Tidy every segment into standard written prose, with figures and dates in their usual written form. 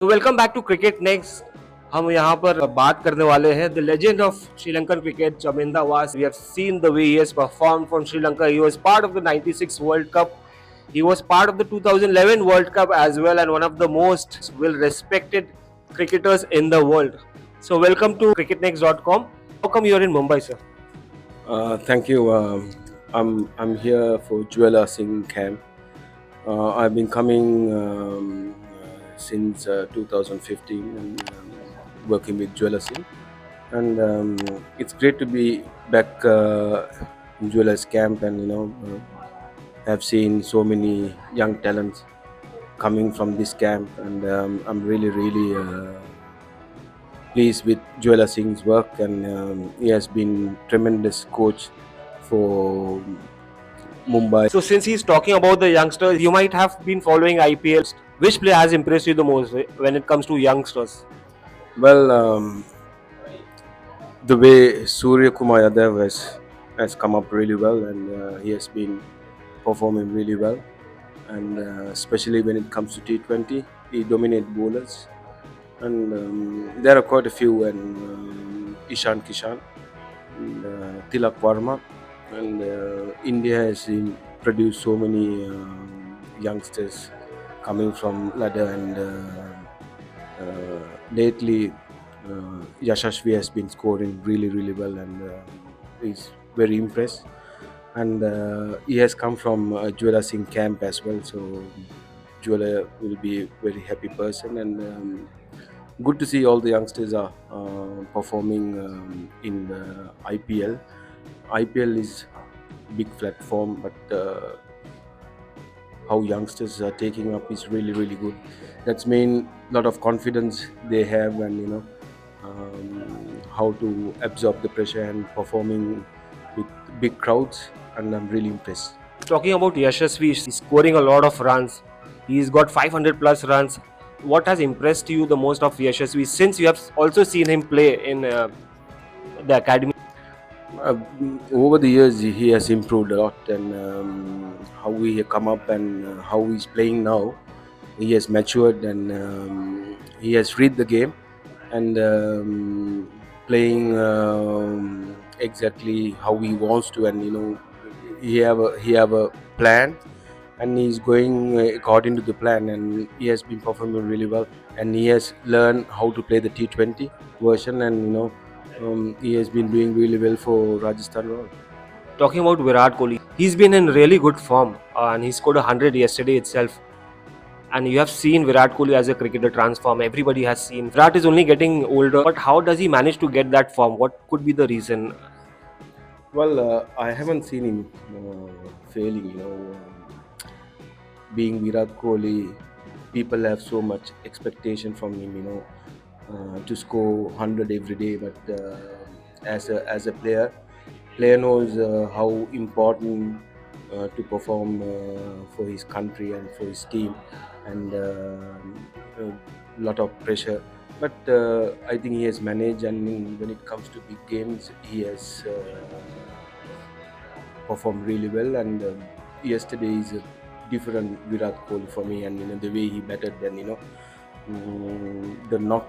तो welcome back to cricket next. हम यहाँ पर बात करने वाले हैं the legend of Sri Lankan cricket Chaminda Vaas. We have seen the way he has performed from Sri Lanka. He was part of the 96 World Cup. He was part of the 2011 World Cup as well, and one of the most well respected cricketers in the world. So welcome to cricketnext.com. How come you're in Mumbai, sir? Thank you. I'm here for Jewel Singh camp. I've been coming since 2015 and working with Jewel Singh, and it's great to be back in Jewel's camp. And I've seen so many young talents coming from this camp, and I'm really pleased with Jewel Singh's work, and he has been tremendous coach for Mumbai. So since he's talking about the youngsters, you might have been following IPL. Which player has impressed you the most when it comes to youngsters? Well, the way Suryakumar Yadav has come up really well, and he has been performing really well, and especially when it comes to T20, he dominates bowlers, and there are quite a few, and Ishan Kishan, and, Tilak Varma, and India has produced so many youngsters coming from ladder, and lately Yashashvi has been scoring really well, and he's very impressed. And he has come from Jwala Singh camp as well, so Jwala will be a very happy person, and good to see all the youngsters are performing in the IPL. IPL is a big platform, but how youngsters are taking up is really good. That's mean a lot of confidence they have, and how to absorb the pressure and performing with big crowds, and I'm really impressed. Talking about Yashasvi, he's scoring a lot of runs. He's got 500 plus runs. What has impressed you the most of Yashasvi since you have also seen him play in the academy? Over the years he has improved a lot, and how he come up, and how he's playing now, he has matured, and he has read the game, and playing exactly how he wants to, and he have a plan, and he's going according to the plan, and he has been performing really well, and he has learned how to play the T20 version, and he has been doing really well for Rajasthan Royals. Talking about Virat Kohli, he's been in really good form and he scored 100 yesterday itself. And you have seen Virat Kohli as a cricketer transform. Everybody has seen. Virat is only getting older, but how does he manage to get that form? What could be the reason? Well, I haven't seen him failing. Being Virat Kohli, people have so much expectation from him. To score 100 every day. But as a player knows how important to perform for his country and for his team, and a lot of pressure. But I think he has managed, and when it comes to big games, he has performed really well. And yesterday is a different Virat Kohli for me, and the way he batted, and the knock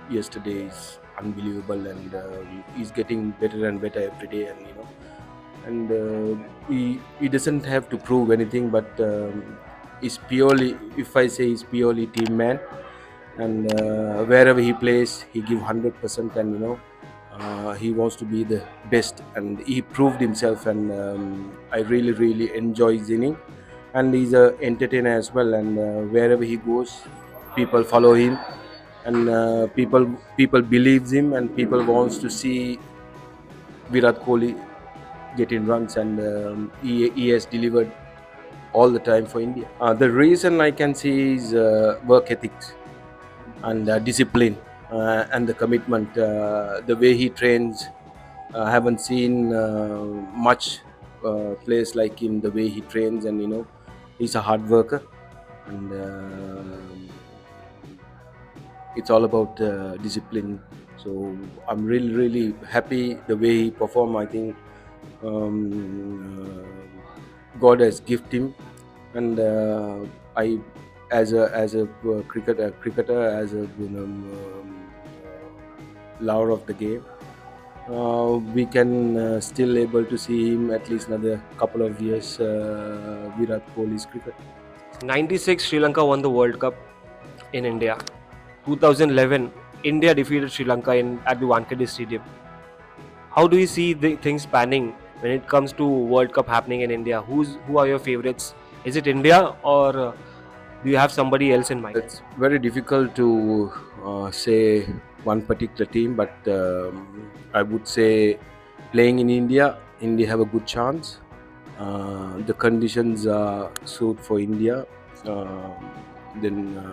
yesterday is unbelievable, and he's getting better and better every day, and he doesn't have to prove anything, but he's purely, if I say, he's purely team man, and wherever he plays he give 100%, and he wants to be the best, and he proved himself, and I really enjoy his inning, and he's a entertainer as well, and wherever he goes people follow him, and people believes him, and people wants to see Virat Kohli getting runs, and he has delivered all the time for India. The reason I can see is work ethics and discipline, and the commitment, the way he trains. I haven't seen much players like him, the way he trains, and he's a hard worker, and it's all about discipline. So I'm really happy the way he performed. I think God has gifted him, and I as a cricketer, as a lover of the game. We can still able to see him at least another couple of years. Virat Kohli's cricket. 96 Sri Lanka won the World Cup in India. 2011 India defeated Sri Lanka at the Wankhede Stadium. How do you see the things panning when it comes to World Cup happening in India? Who are your favorites? Is it India or do you have somebody else in mind? It's very difficult to say one particular team, but I would say playing in India, India have a good chance. The conditions are suit for India. Then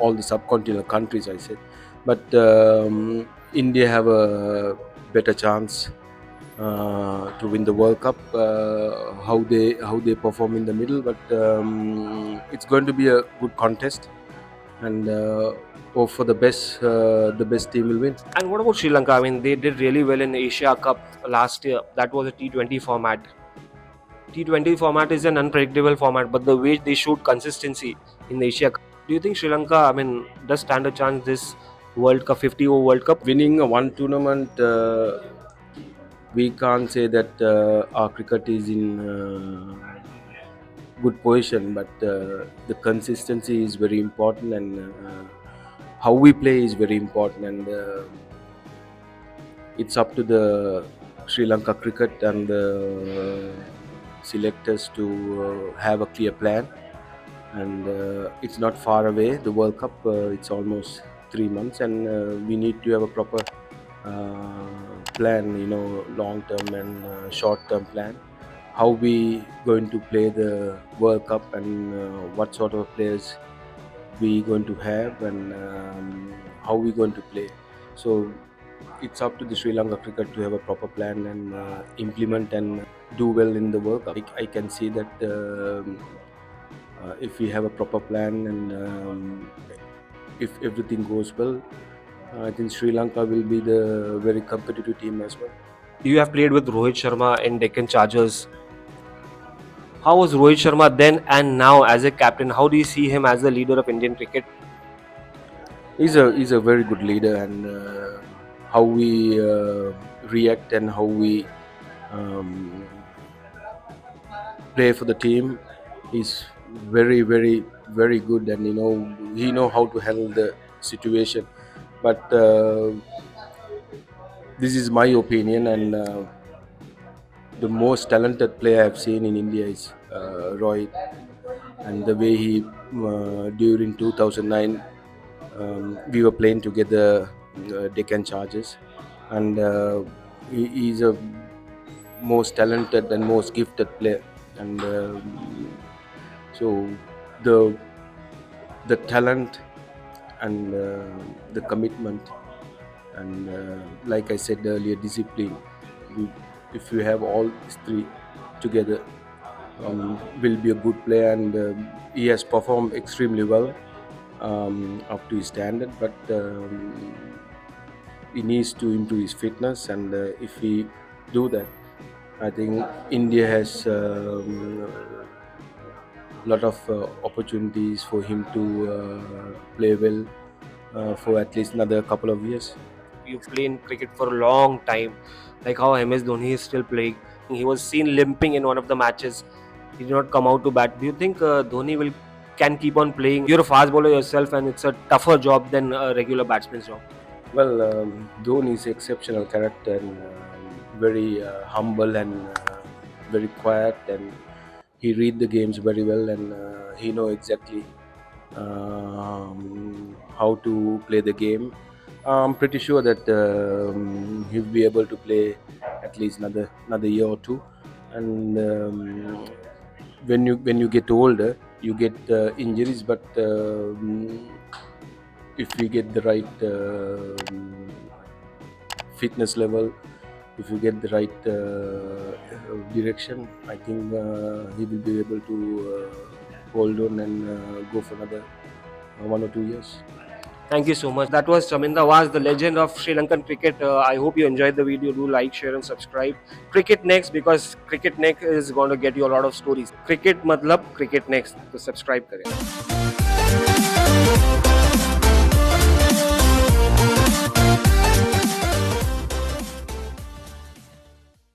all the subcontinental countries, I said, but India have a better chance to win the World Cup. How they perform in the middle, but it's going to be a good contest, and hope for the best team will win. And what about Sri Lanka? I mean, they did really well in Asia Cup last year. That was a T20 format. T20 format is an unpredictable format, but the way they showed consistency in the Asia Cup, do you think Sri Lanka, I mean, does stand a chance this World Cup, 50 over World Cup? Winning one tournament, we can't say that our cricket is in good position, but the consistency is very important, and how we play is very important, and it's up to the Sri Lanka cricket and the selectors to have a clear plan. And it's not far away, the World Cup. It's almost 3 months, and we need to have a proper plan, long term and short term plan. How we going to play the World Cup, and what sort of players we going to have, and how we going to play. So it's up to the Sri Lanka cricket to have a proper plan and implement and do well in the World Cup. I can see that if we have a proper plan, and if everything goes well, I think Sri Lanka will be the very competitive team as well. You have played with Rohit Sharma in Deccan Chargers. How was Rohit Sharma then and now as a captain? How do you see him as the leader of Indian cricket? He's a very good leader, and how we react and how we play for the team is very very very good, and he know how to handle the situation. But this is my opinion, and the most talented player I've seen in India is Rohit, and the way he during 2009 we were playing together Deccan Chargers, and he's a most talented and most gifted player, and so the talent and the commitment, and like I said earlier, discipline. If you have all these three together, will be a good player, and he has performed extremely well up to his standard, but he needs to improve his fitness, and if he do that, I think India has lot of opportunities for him to play well for at least another couple of years. You play in cricket for a long time, like how MS Dhoni is still playing. He was seen limping in one of the matches. He did not come out to bat. Do you think Dhoni can keep on playing? You're a fast bowler yourself, and it's a tougher job than a regular batsman's job. Well, Dhoni is an exceptional character, and very humble, and very quiet, and he read the games very well, and he know exactly how to play the game. I'm pretty sure that he'll be able to play at least another year or two, and when you get older, you get injuries, but if we get the right fitness level, if you get the right direction, I think he will be able to hold on and go for another 1 or 2 years. Thank you so much. That was Chaminda Vaas, the legend of Sri Lankan cricket. I hope you enjoyed the video. Do like, share and subscribe. Cricketnext, because Cricketnext is going to get you a lot of stories. Cricket matlab Cricketnext. So subscribe करें.